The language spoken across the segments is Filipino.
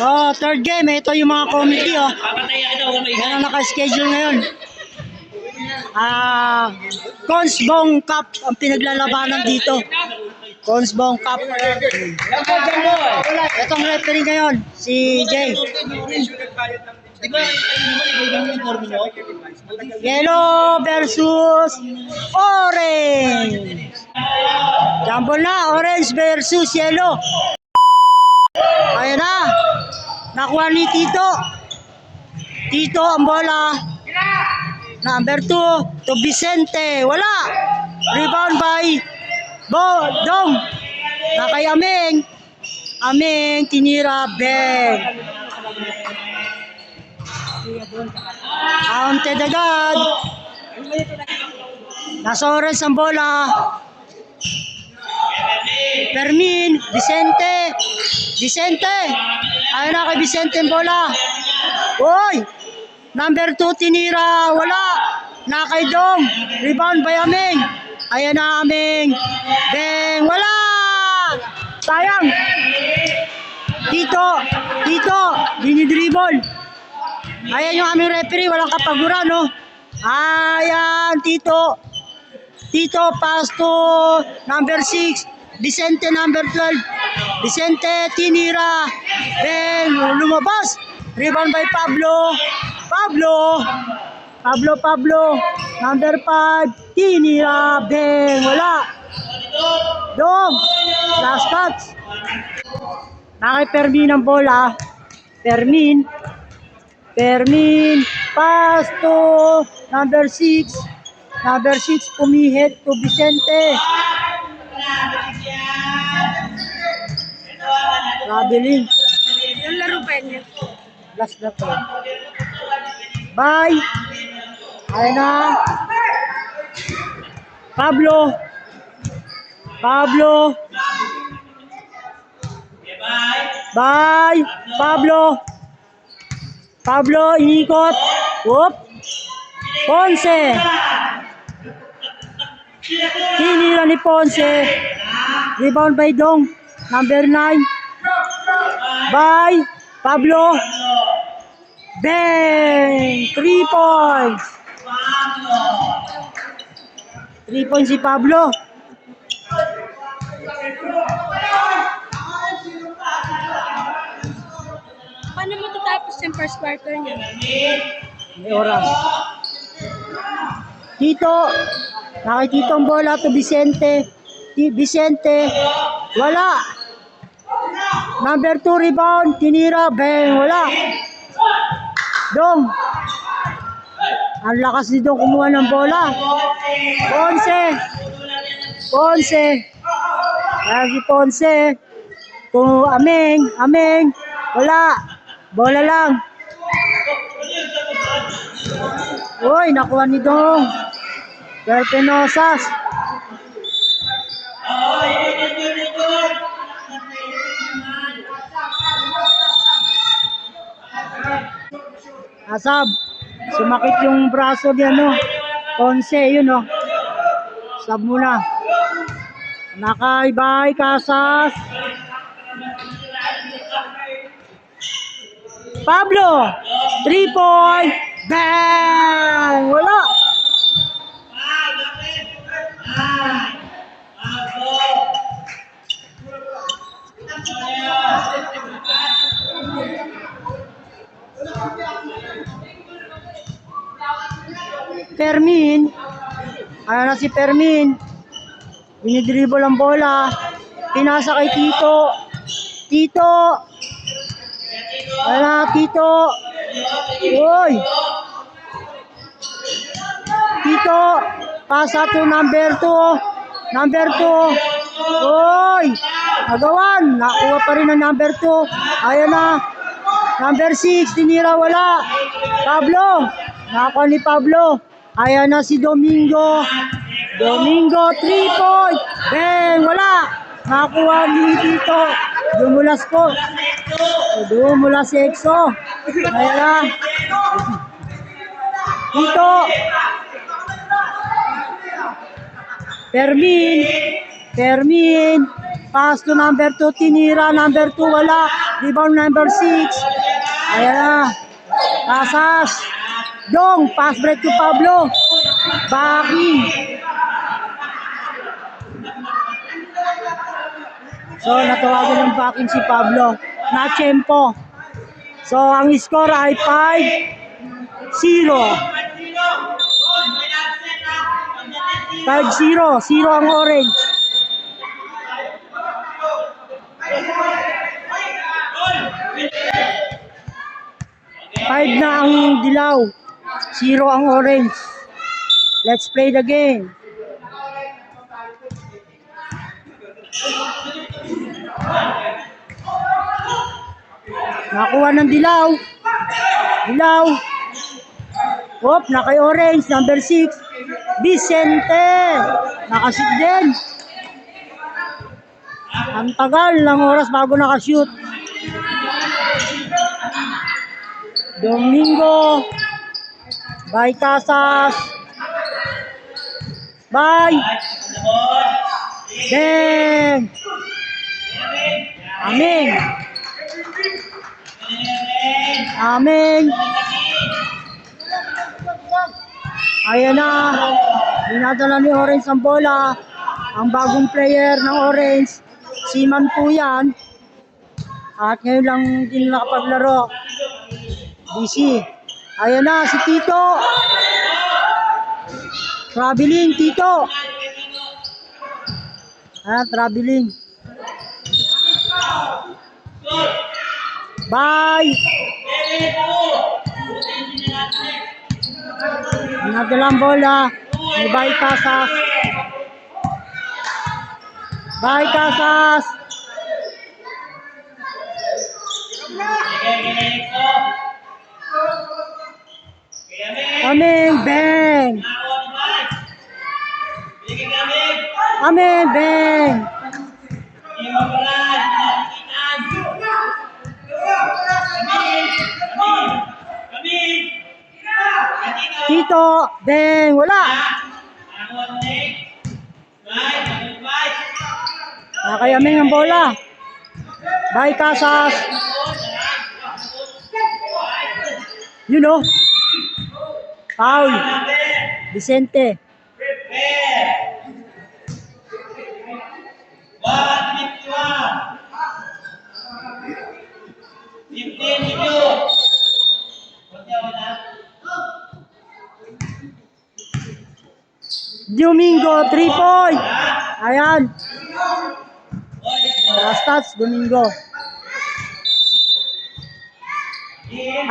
Oh, third game. Ito yung mga committee, oh. Yan ang naka-schedule ngayon. Consbong Cup ang pinaglalabanan dito. Consbong Cup. Itong referee ngayon, si Jay. Yellow versus orange. Jumble na, orange versus yellow. Ayan na. Nakuha ni Tito. Tito ang bola. Number 2 to Vicente. Wala. Rebound by Dong. Nakay Ameng. Ameng tinira Beng. Counted agad. Nasa orange ang bola. Fermin, Vicente. Vicente. Ayun na kay Vicente ang bola. Oy! Number 2 tinira. Wala. Nakay Dong. Rebound by Ameng. Ayan na Ameng. Beng. Wala. Sayang. Tito. Dinidribble. Ayan yung aming referee. Walang kapaguran, no? Ayan, Tito. Tito, pass to number 6. Vicente, number 12. Vicente, tinira. Beng, lumabas. Rebound by Pablo. Number 5. Tinira. Beng, wala. Dong. Last touch. Nakay Fermin ang bola. Fermin. Pass to number 6. Number 6 pumihit to Vicente. Traveling. Yung laro pa niya. Last na po. Bye. Ayan na. Pablo. Bye. Pablo, inikot. Whoop. Ponce. Tinira ni Ponce. Rebound by Dong. Number 9. Bye. Pablo. Bang! 3 points. 3 points si Pablo. Paano matatapos yung first quarter niya? May oras. Tito. Nakikita ang bola to Vicente. Vicente. Wala. Number 2 rebound. Tinira. Bang. Wala. Dong. Ang lakas ni Dong kumuha ng bola. Ponce. Lagi Ponce. Kung Ameng. Wala. Bola lang. Uy, nakuha ni Dong. Perpenosas. Asab. Sumakit yung braso niya, no? Ponce, yun, no? Sab muna. Nakaibay, Casas. Pablo. 3 point. Bang! Wala. Fermin. Ayan na si Fermin. Binidribble ang bola. Pinasa kay Tito. Ayan na, Tito. Uy. Tito. Pasa to number 2. Uy. Nagawan. Nakuha pa rin ang number 2. Ayan na. Number 6. Tinira, wala. Pablo. Nakakuha ni Pablo. Ayan na si Domingo. 3 point. Bang, wala. Nakakuha ni Tito. Dumulas po. Dumulas si Exo. Ayan na. Tito. Fermin. Pass to number 2. Tinira. Number 2, wala. Rebound number 6. Ayan na. Casas. Dong. Pass break to Pablo. Backing. So, natawagan ng backing si Pablo. Na-tempo. So, ang score ay 5-0. 5-0. 0 ang orange. 5 na ang dilaw. 0 ang orange. Let's play the game. Nakuha ng dilaw. Dilaw. Hop, na kay orange. Number 6. Vicente. Nakashoot din. Ang tagal ng oras bago nakashoot. Domingo. Bye, Casas. Bye. Bang. Amen. Amen. Ayan na. Dinadala ni Orange ang bola. Ang bagong player ng Orange, si Man po yan. At ngayon lang din nakapaglaro. DC. Ayan na, si Tito. Traveling, Tito. Ayan, traveling. Bye. Nagdalang bola. May bye, Casas. Bye, Casas. Amen, bang. Amen, bang. Tito, bang, wala. Nakayaming ang bola. Bye, Casas. You know. Foul. Vicente. Domingo, 3 point. Ayan. Stats, Domingo.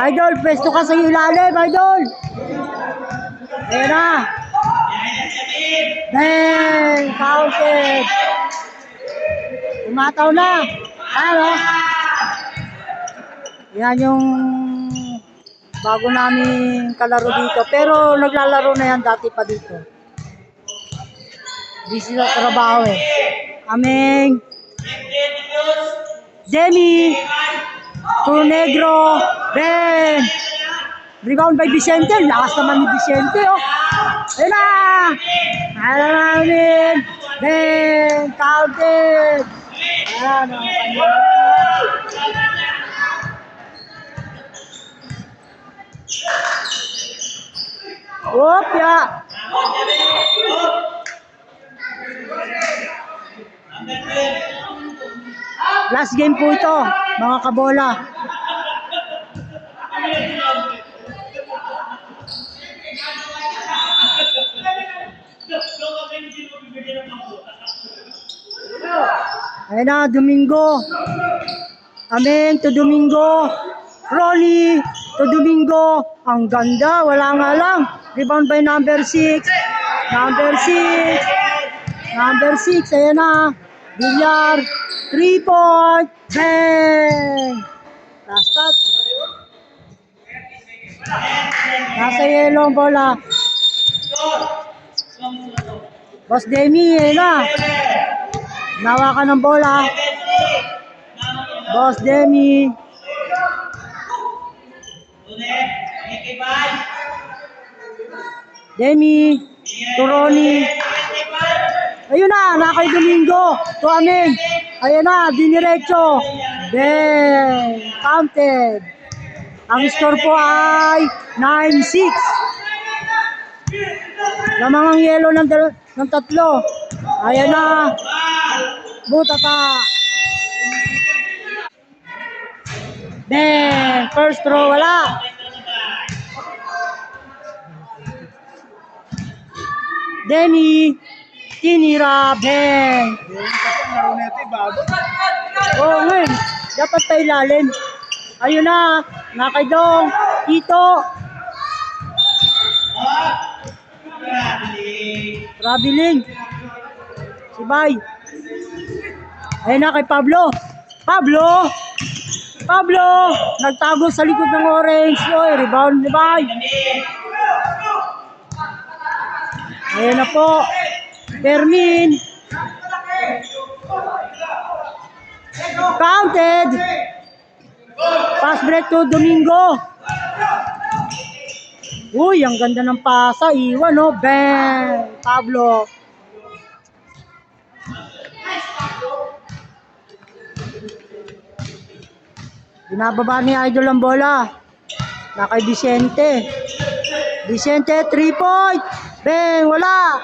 Idol, pwesto ka sa ilalim, Idol. Ayan na. Bang! Counted. Umataw na. Ano? Yan yung bago namin kalaro dito. Pero naglalaro na yan dati pa dito. Busy sa trabaho eh. Aming Demi Puro Negro. Ben. Rebound by Vicente. Lakas naman ni Vicente oh. Ayun na. Ayun namin. Ben. Counted. Ayan o. Whoop ya. Last game po ito, mga kabola. Ayan na, Domingo. Amen to Domingo. Rolly to Domingo. Ang ganda, wala nga lang. Rebound by number 6. Number 6. Number 6, ayan na. Villar. 3 point. Bang! Last touch. Nasa yellow ang bola. Boss Demi, ayan na. Nawakan ng bola. Boss Demi. Demi. Turoni. Ayun na, nakay Domingo. Tuamin. Ayan na, diniretso. Then, counted. Ang score po ay 9-6. Lamang ang yellow ng tatlo. Ayan na. Butata. Then, first throw, wala. Denny, tinira, Ben. Oo nga eh. Dapat pa ilalim. Ayun na, nakaidong, Tito. Traveling. Si Bay. Ayun na kay Pablo. Pablo! Pablo! Nagtago sa likod ng orange. Oy, rebound ni Bay. Ayun na po. Fermin. Counted. Pass break to Domingo. Uy, ang ganda ng pasa. Iwan, no? Bang! Pablo. Binababa ni Idol ang bola. Na kay Vicente. Vicente, 3-point. Bang! Wala.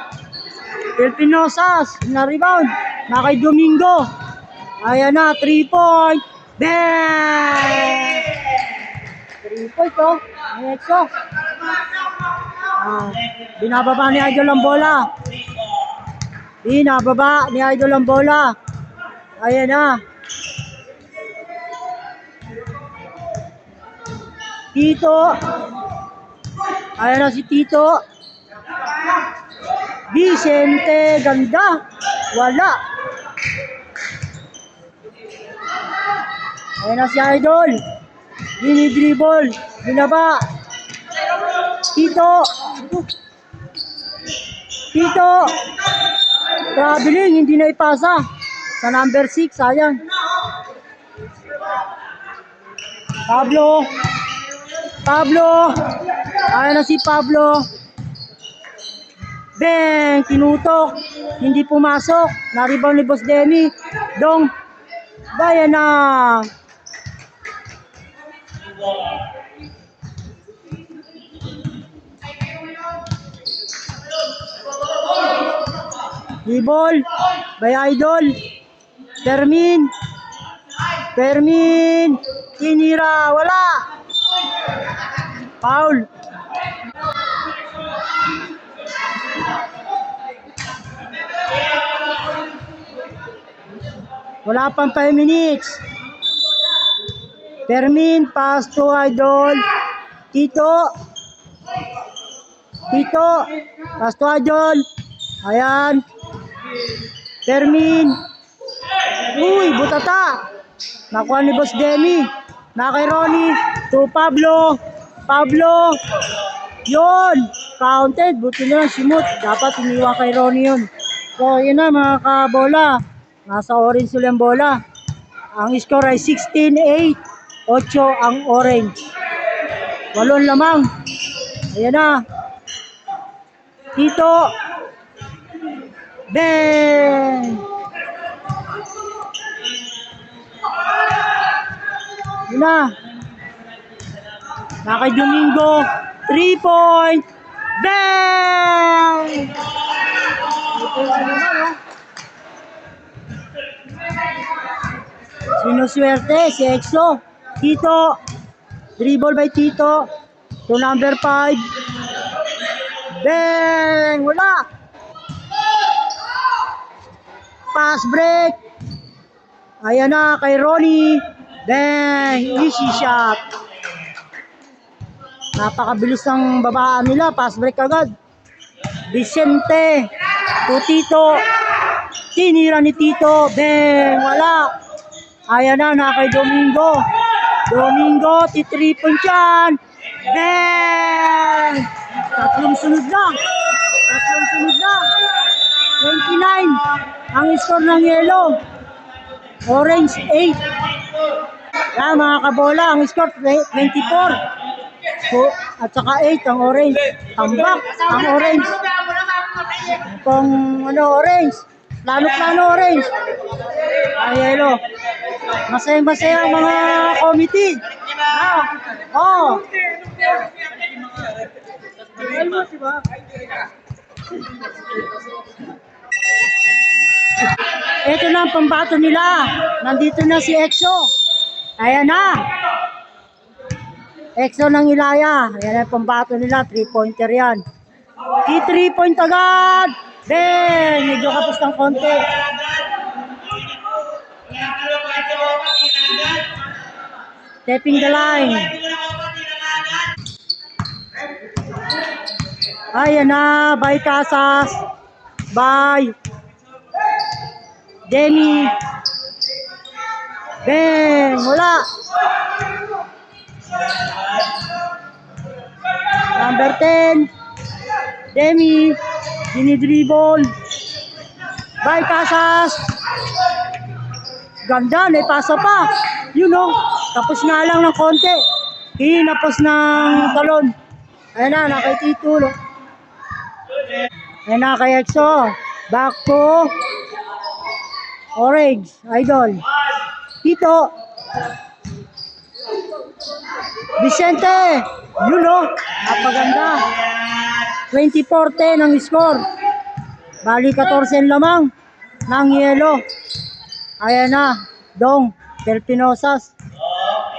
Pilpinosas. Na-rebound. Na kay Domingo. Ayan na, 3-point. Bang! 3-point, oh. Nexo. Binababa ni Idol ang bola. Binababa ni Idol ang bola. Ayan na. Tito. Ayan na si Tito. Vicente, ganda. Wala. Ayan na si Idol. Dribble. Binaba. Tito. Tito. Traveling, hindi na ipasa. Sa number 6, sayang. Pablo. Pablo. Ayan na si Pablo. Bang! Tinutok. Hindi pumasok. Na-rebound ni Boss Demi. Dong. Bayan na. Ibol. By Idol. Fermin. Fermin. Tinira. Wala. Foul. Wala pang 5 minutes. Fermin, pass to Idol. Tito. Tito. Pass to Idol. Ayan. Fermin. Uy, butata. Nakuha ni Boss Demi. Na kay Ronnie. To Pablo. Pablo. Yun. Counted. Buti na lang simut. Dapat iniwa kay Ronnie yun. So, yun na mga kabola. Nasa orange ulit ang bola. Ang score ay 16-8. 8 ang orange. 8 lamang. Ayan na. Tito. Bang! Ayan na. Nakay Domingo. 3-point. Bang! Sinuswerte si Exo. Tito. Dribble by Tito. To number 5. Bang! Wala. Pass break. Ayan na kay Ronnie. Bang! Easy shot. Napakabilis ng babaan nila. Pass break agad. Vicente. To Tito. Tinira ni Tito. Bang! Wala. Ayan na kay Domingo. Domingo, titripon dyan. Bang! Tatlong sunod na. 29. Ang score ng yellow. Orange, 8. Yan mga kabola, ang score 24. So, at saka 8 ang orange. Tambak ang orange. Itong orange. Plano-plano orange. Yellow. Masaya-masaya ang mga committee. Oh. Ito na ang pambato nila. Nandito na si EXO. Ayan na. EXO ng Ilaya. Ayan ang pambato nila. 3-pointer yan. 3-point agad. Then, medyo kapos ng konti. Stepping the line. Ayan na. Bye, Casas. Bye. Demi. Bang. Wala. Number 10. Demi. Dinidribble. Bye, Casas. Ganda. May pasa pa. You know. Tapos nga lang ng konti. Hinapos ng talon. Ayan na. Nakititulo. Ayan na kay EXO. Back to Orange. Idol. Tito. Vicente. You know. Napaganda. 24-10 ang score. Bali 14 lamang ng yelo. Ayan na. Dong. Pelpinosas.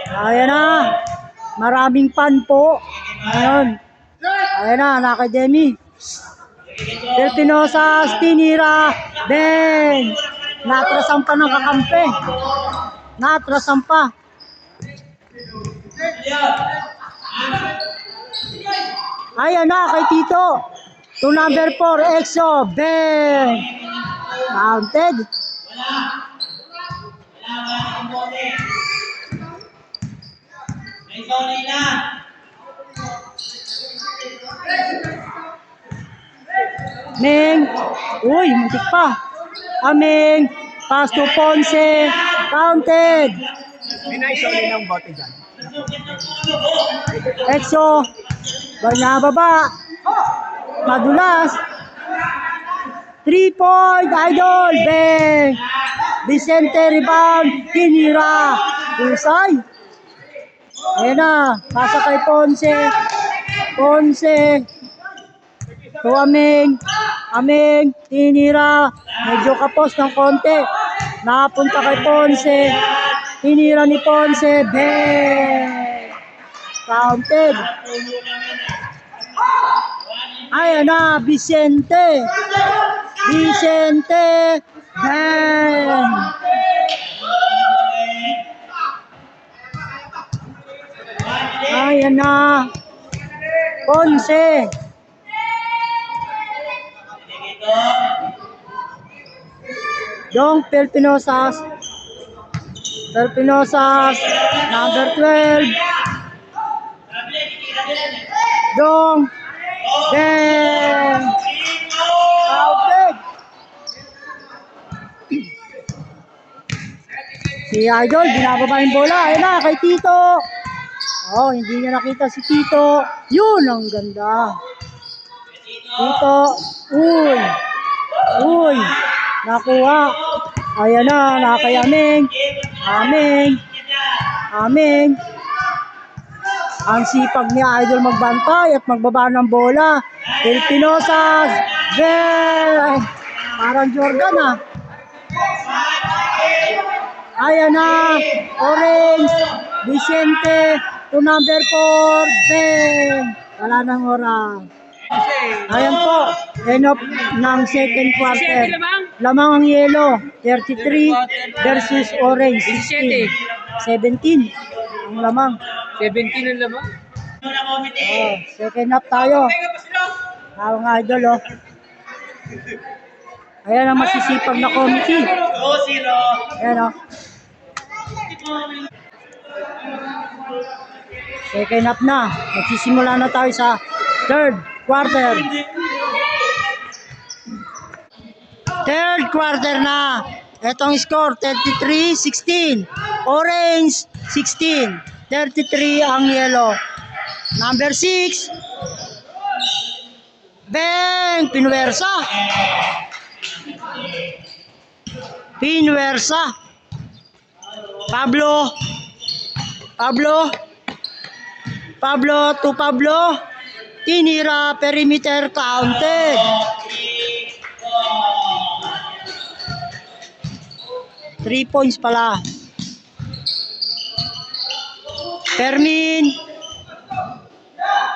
Ayan na. Maraming pan po. Ayan. Ayan na. Nakademi. Pelpinosas. Tinira. Ben. Natrasan pa ng kakampi. Natrasan pa. Ayan na kay Tito. To number 4, EXO. Bang. Counted. Meng. Uy, muntik pa. Ameng. Pass to Ponce. Counted. Binaisoli ng bote dyan. EXO. Baba. Madulas. 3-point. Idol. Bang. Vicente rebound. Tinira. Usay. Ayan na. Pasa kay Ponce. Ponce. To Ameng. Ameng. Tinira. Medyo kapos ng konti. Napunta kay Ponce. Tinira ni Ponce. Bang. Counted. Ayan na, Vicente. Vicente. Bang. Ayan na. Ponce. Dong Pelpinosas. Pelpinosas. Number 12. Dong. Bang. Counted. Si Idol, binababa yung bola. Ayun na, kay Tito. Oh, hindi niya nakita si Tito. Yun, ang ganda. Tito. Uy. Uy. Nakuha. Ayan na, nakay Ameng. Ameng. Ameng. Ang sipag ni Idol magbantay at magbaba ng bola. Pelpinosas. Bang. Parang Jordan ah. Ayan na. Orange. Vicente. To number 4. Bang. Wala nang oras. Ayan po. End of ng second quarter. Lamang ang yellow. 33 versus orange. 16. 17. Ang lamang. 17 ang lamang. Oh, second half tayo. Tawang Idol oh. Ayan ang masisipag na committee. Ayan oh. Second half na. Magsisimula na tayo sa third quarter. Third quarter na. Etong score 33-16. Orange 16. 33 ang yellow. Number 6. Bang! Pinuwersa. Pinwersa. Pablo. Pablo. Pablo to Pablo. Tinira, perimeter, counted. 3 points pala. Fermin.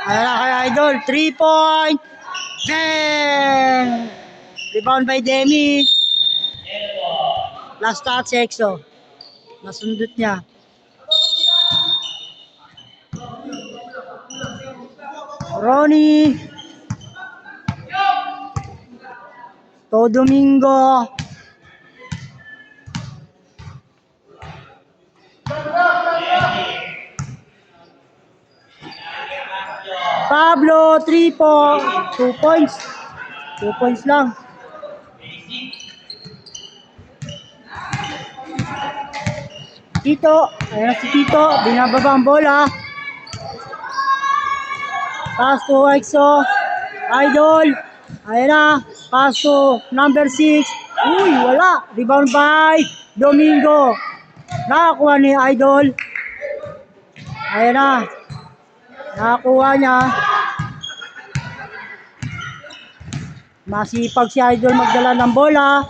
Ayan na kay Idol. 3 point. Bang! Rebound by Demi. Last touch, Exo. Nasundot niya. Ronnie. To Domingo. Pablo, 3 points. 2 points. 2 points lang. Tito, ayan si Tito, binababa ang bola. Pass to Exo. Idol. Ayan na. Pass to number 6. Uy, wala. Rebound by Domingo. Nakakuha ni Idol. Ayan na. Nakakuha niya. Masipag si Idol magdala ng bola.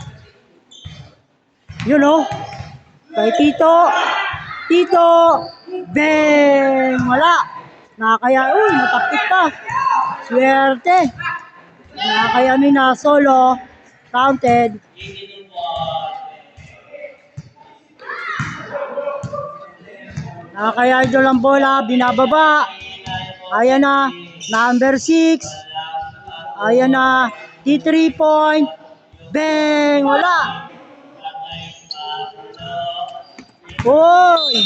Yun o. Kay Tito. Tito. Bang! Wala. Nakakaya. Uy, natapit pa. Swerte. Nakakaya na solo. Counted. Nakakaya Idol ang bola. Binababa. Ayan na. Number 6. Ayan na. T3 point. Bang! Wala. Uy!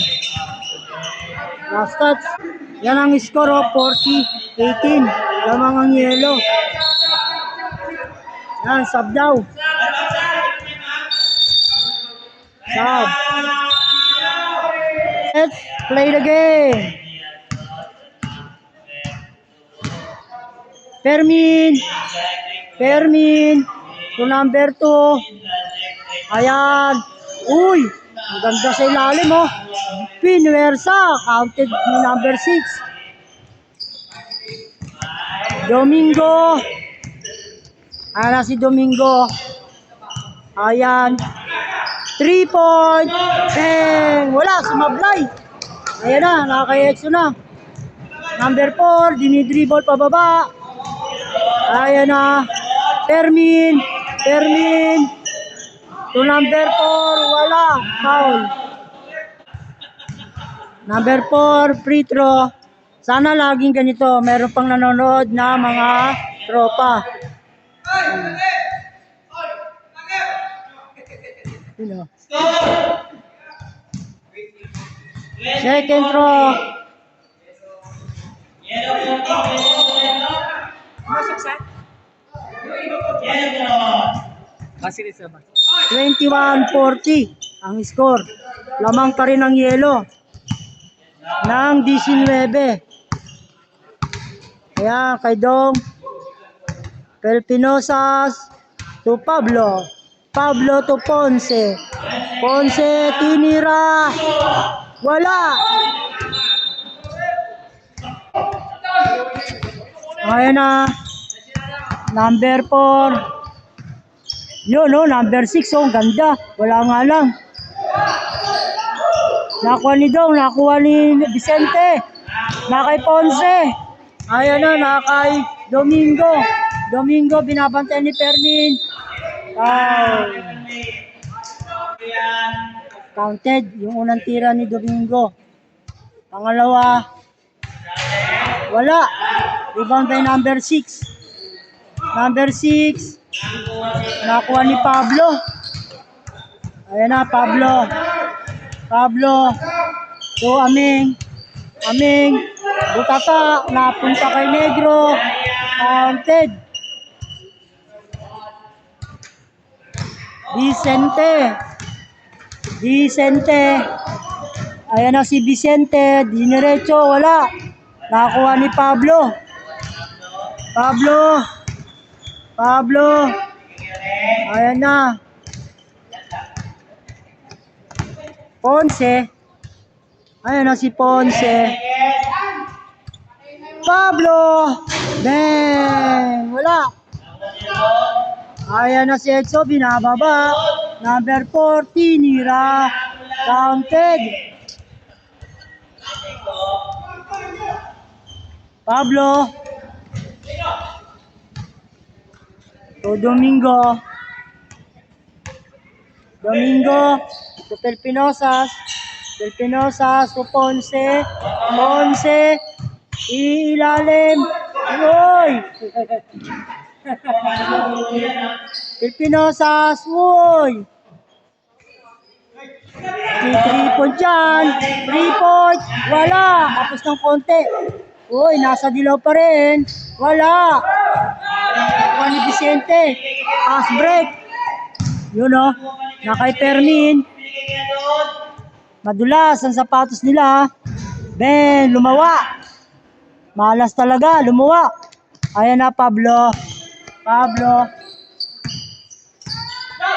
Last touch. Yan ang score of 40-18. Lamang ang yelo. Yan, sub daw. Sub. Let's play the game. Fermin. Fermin. To number 2. Ayan. Uy! Ang ganda sa ilalim, oh. Pinwersa. Counted ni number 6. Domingo. Ayan na si Domingo. Ayan. 3 point. Bang! Wala, sumablay. Ayan na, nakaka-exo na. Number 4, dinidribble pababa. Ayan na. Fermin. Fermin. To number 4, wala. Foul. Number 4, free throw. Sana laging ganito. Meron pang nanonood na mga tropa. Second throw. Basili sa ba? 21-40 ang score. Lamang pa rin ang yelo ng 19. Ayan, kay Dong. Pelpinosas to Pablo. Pablo to Ponce. Ponce, tinira. Wala. Ayan na. Number 4. Yun, no, number 6, oh, ganda. Wala nga lang. Nakuha ni Dong, nakuha ni Vicente. Nakay Ponce. Ayan na, nakay Domingo. Domingo, binabantay ni Fermin. Counted, yung unang tira ni Domingo. Pangalawa, wala. Rebound by number 6. Number 6. Nakuha ni Pablo. Ayan na, Pablo. Pablo. To Aming. Aming. Butata. Napunta kay Negro. Counted. Vicente. Vicente. Ayan na si Vicente. Diniretso. Wala. Nakuha ni Pablo. Pablo. Pablo. Ayan na. Ponce. Ayan na si Ponce. Pablo. Ben. Wala. Ayan na si Edso. Binababa. Number 4. Tinira. Counted. Pablo. To Domingo. Domingo. To Pelpinosas. Pelpinosas to Ponce. Ponce. Ilalim. Uy! Pelpinosas. Uy! Si 3 point dyan. 3 point. Wala. Tapos ng konti. Uy, nasa dilaw pa rin. Wala. Juan Vicente. Pass break. Yun o. Na kay Permin. Madulas ang sapatos nila. Ben, lumawa. Malas talaga, lumuwa. Ayan na, Pablo. Pablo.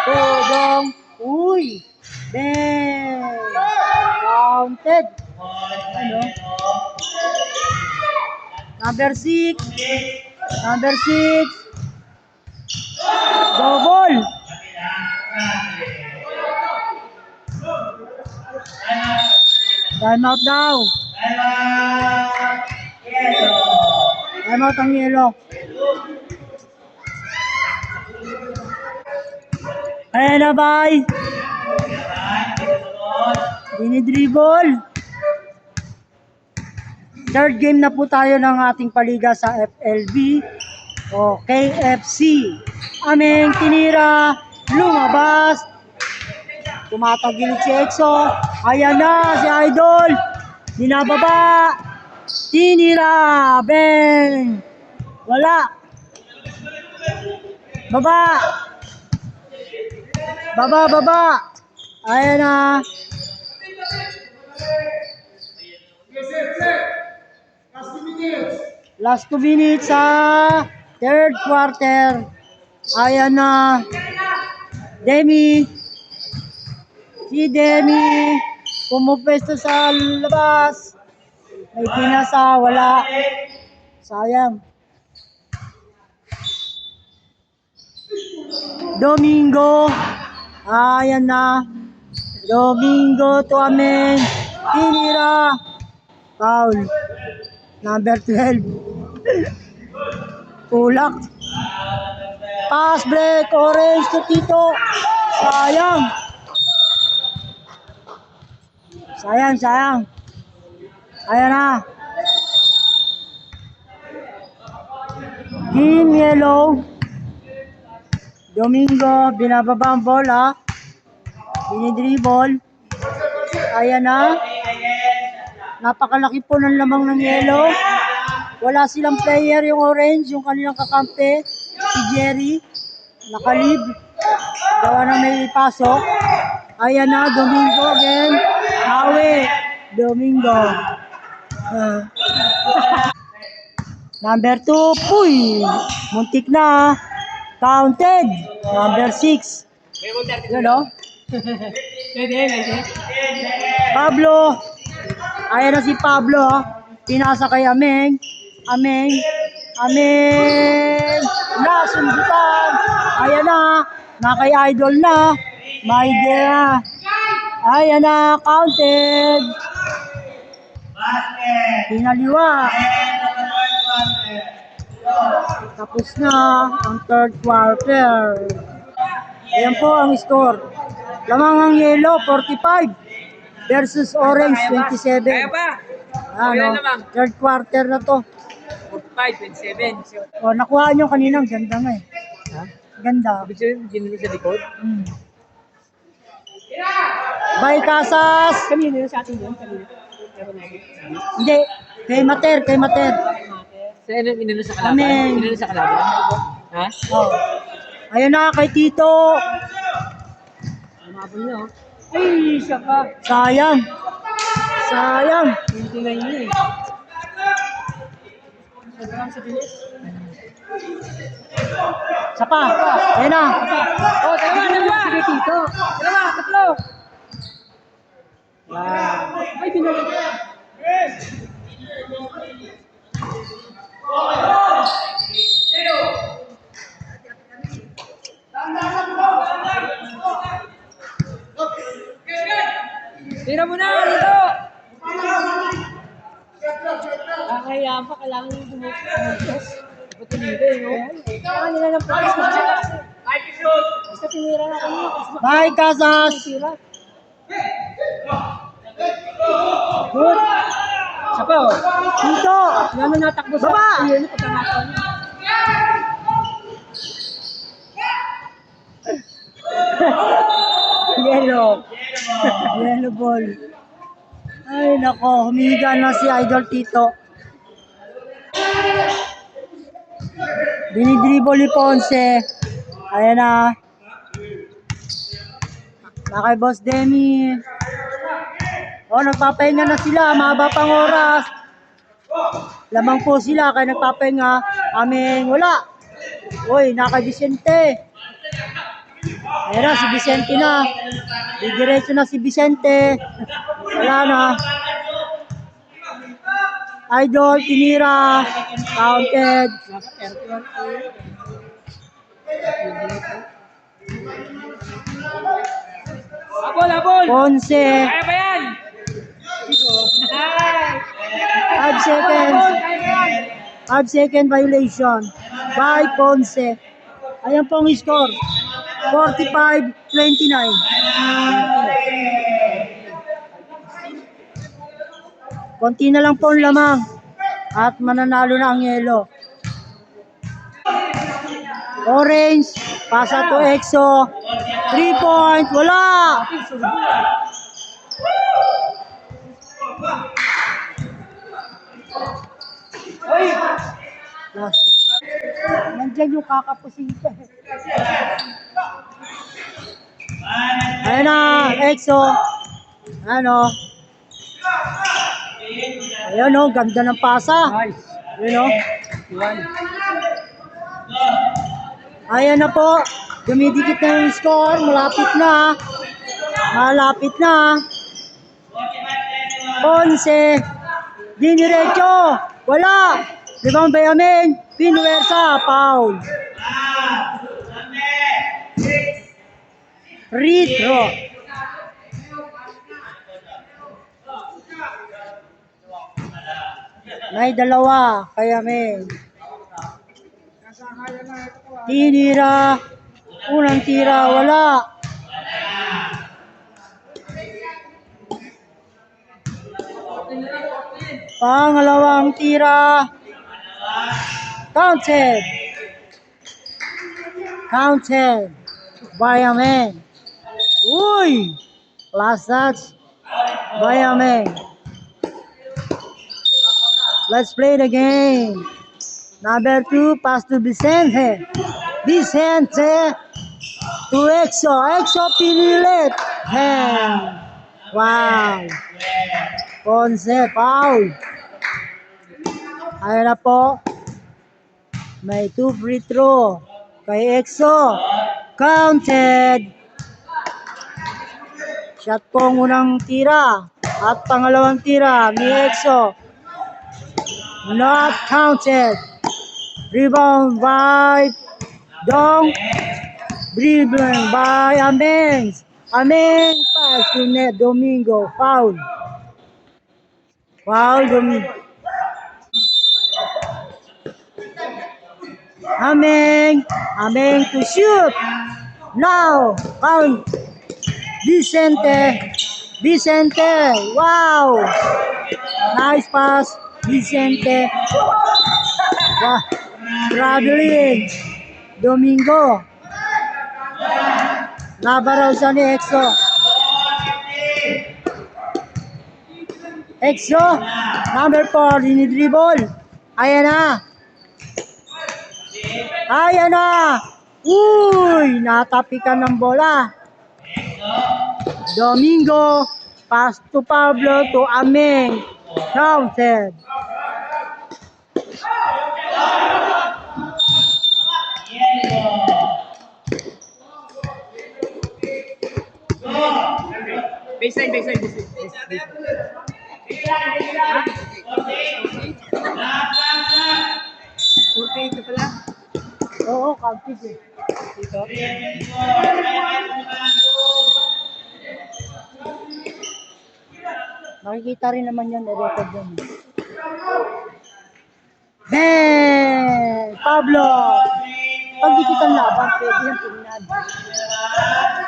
Tudong. Uy. Ben. Counted. Ano? Number 6. Number 6. Double. Time out daw. Time out ang yelo. Ayan na, bye. Dinidribble. Third game na po tayo ng ating paliga sa FLB o KFC. Aming tinira, lumabas. Tumatagilid si Exo. Ayan na si Idol. Binababa. Tinira. Bang. Wala. Baba. Baba, baba. Ayan na. Last 2 minutes sa third quarter. Ayan na. Demi. Si Demi. Pumupesto sa labas. May pinasa. Wala. Sayang. Domingo. Ayan na. Domingo to amin. Tinira. Foul. Number 12. Tulak. Pass break. Orange to Tito. Sayang. Sayang, sayang. Ayan na. Team Yellow. Domingo. Binababa ang bola. Binidribble. Ayan na. Napakalaki po ng lamang ng yellow. Wala silang player, yung orange, yung kanilang kakampi, si Jerry, nakalib. Gawa na may pasok. Ayan na, Domingo again. Awe, Domingo. Number 2, puy. Muntik na. Counted. Number 6. Yun o. Pablo. Ayan na si Pablo. Pinasa kay Ameng. Ameng. Ameng. Nasundutan. Ayan na. Na kay Idol na. May idea. Ayan na. Counted. Pinaliwa. Tapos na ang third quarter. Ayan po ang score. Lamang ang yellow, 45 versus orange, 27. Kaya pa. Ano, third quarter na to. 45, 27. O, nakuha nyo kanina, ganda nga eh. Ha? Ganda. Ibig sabihin, ginilo sa likod? Bye, Casas! Kanino yun sa atin yun? Kanino? Hindi, kay Mater, kay Mater. Sa inilo sa kalaban? Amen. Inilo sa kalaban? Ha? Oh. Ayun na, kay Tito. Umabol niya, oh. Ay, siya ka. Sayang. Sayang. 29 yun eh. Sobrang sa bilis. Isa pa. Ayun na. Oh, dalawa! Sige, Tito. Dalawa, tatlo. Wow. Ay, binalik. Tira mo na dito. Kakaya pa, kailangan yung dumukos. Ba't tinira no? Kailangan nila ng practice. Basta tinira na kami. Bye, Casas! Tira. Good. Isa pa oh. Dito! Yan na natakbo sa Baba! yun, pagkakataon niya. Yellow. Yellow ball. Ay, nako. Humiga na si Idol Tito. Dinidribble ni Ponce. Ayan na. Na kay Boss Demi. Oh, nagpapahinga na sila. Mahaba pang oras. Lamang po sila kaya nagpapahinga. Aming wala. Uy, naka Vicente. Ayan na, si Vicente na. Didiretso na si Vicente. Wala na. Idol, tinira. Counted. Abol! Ponce. Kaya ba yan? 5 seconds. 5-second violation by Ponce. Ayan pong score. 45-29. Konti na lang po ang lamang. At mananalo na ang yelo. Orange. Pasa to EXO. 3 point. Wala. Last. Nandyan yung kakapusing ka. Ayan na, EXO. Ano? Ayan o, ganda ng pasa. Nice. Ayan o. Yan. Ayan na po. Dumidikit na yung score. Malapit na. Malapit na. Ponce. Diniretso. Wala. Rebound by Amin. Pinuwersa. Foul. Free throw. May dalawa kay Amin. Tinira. Unang tira. Wala. Pangalawang tira. Counted. Counted. By Amin. Uy! Last touch. By Amin. Let's play the game. Number 2, pass to Vicente. Vicente to EXO. EXO pinilit. Hand. Wow. Ponce, foul. Ayan na po. May 2 free throw. Kay EXO. Counted. Shot po ang unang tira. At pangalawang tira ni EXO. Not counted. Rebound by Dong. Dribbling by Ameng. Ameng pass to net. Domingo. Foul. Foul Domingo. Ameng. Ameng to shoot. Now. Count. Vicente. Vicente. Wow. Nice pass. Vicente. Wow. Traveling. Domingo. Nabaraw siya ni EXO. EXO. Number 4. Dinidribble. Ayan na. Ayan na. Uy. Natapikan ng bola. Domingo. Pass to Pablo to Ameng. Counted. Baseline. Okay, ito pala. Oo, counted eh. Dito. Makikita rin naman yan, record yan. Ben! Pablo! Pag di kitang laban, pwede yung tingnan.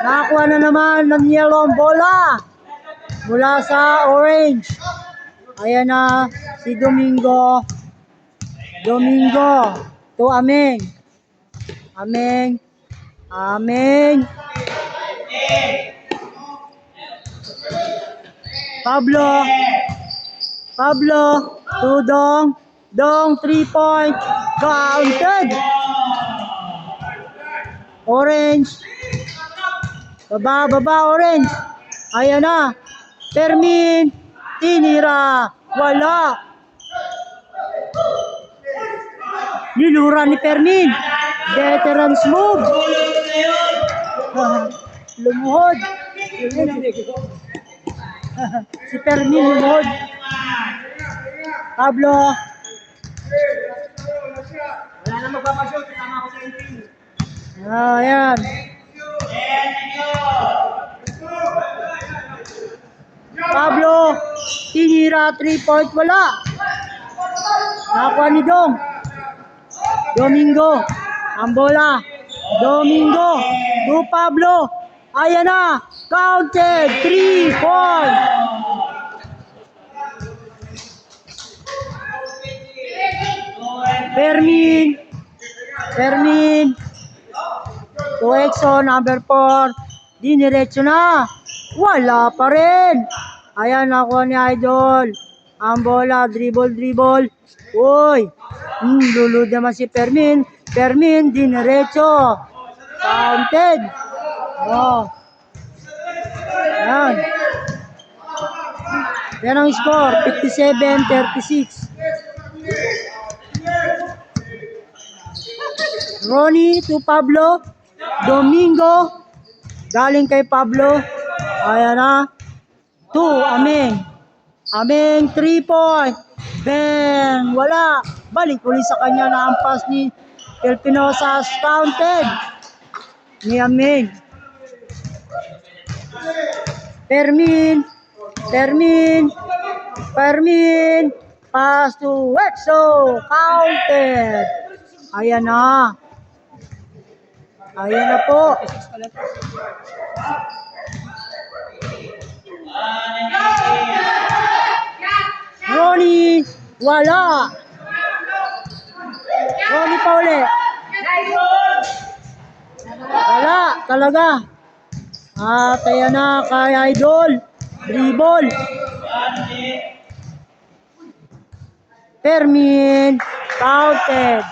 Nakakuha na naman ng yellow ang bola mula sa orange. Ayan na si Domingo. Domingo to Ameng. Ameng. Ameng. Pablo. Pablo to Dong. Dong 3-point. Counted. Orange. Baba, orange. Ayan na. Fermin. Tinira. Wala. Nilura ni Fermin. Veterans move. Lumuhod. Si Fermin lumuhod. Pablo. Wala na magpapashoot. Tama ako sa inyo. Ayan. Pablo, tinira 3-point, wala. Nakuha ni Dong. Domingo, ang bola. Domingo, to Pablo. Ayan na, counted, 3-point. Fermin. Fermin. To Exxon, number 4. Diniretso na. Wala pa rin. Ayan, nakuha ni Idol. Ang bola, dribble. Uy. Lulod naman si Fermin. Fermin, diniretso. Counted. Oh. Ayan. Yan ang score. 57-36. Ronnie to Pablo. Domingo. Galing kay Pablo. Ayan na. To Ameng. Ameng 3-point. Bang! Wala. Balik ulit sa kanya na ang pass ni Pelpinosas. Counted. Ni Ameng. Fermin. Pass to Exo. Counted. Ayan na. Ayan na po. Ronnie, wala. Ronnie pa uli. Wala, talaga. At ayan na kay Idol. Dribble. Fermin, counted.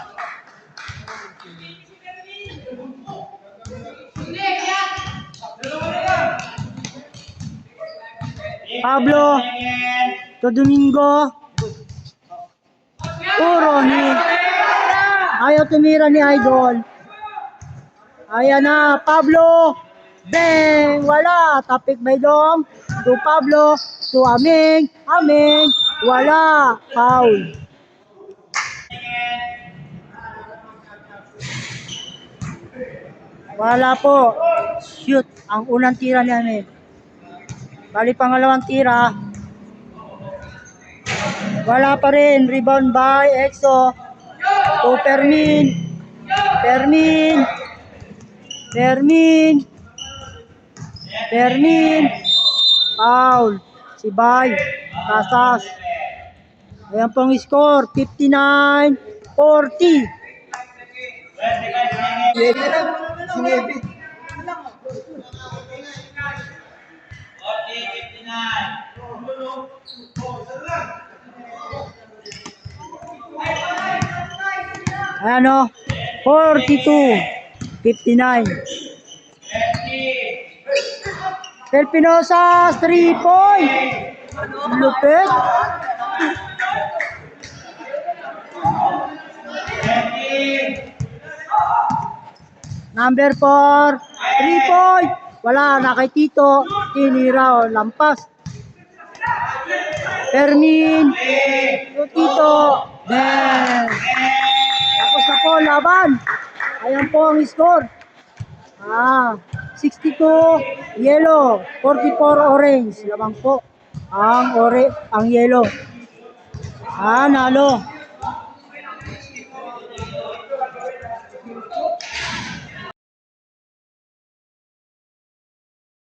Pablo to Domingo. Ronnie. Ayaw tumira ni Idol. Ayan na, Pablo. Bang! Wala. Tapik by Dong. To Pablo. To Ameng. Wala. Foul. Wala po. Shoot. Ang unang tira ni Ameng. Bali pangalawang tira. Wala pa rin. Rebound by Exo. To Fermin. Foul. Si Bay. Casas. Ayan pong score. 59-40. Ano? 42-59. Pelpinosas 3-point. Lupit. Number 4, 3-point. Wala na kay Tito. Tinira o lampas. Fermin, Tito, Ben. Tapos na po laban. Ayan po ang score. 62 yellow, 44 orange. Lamang po ang yellow. Nalo.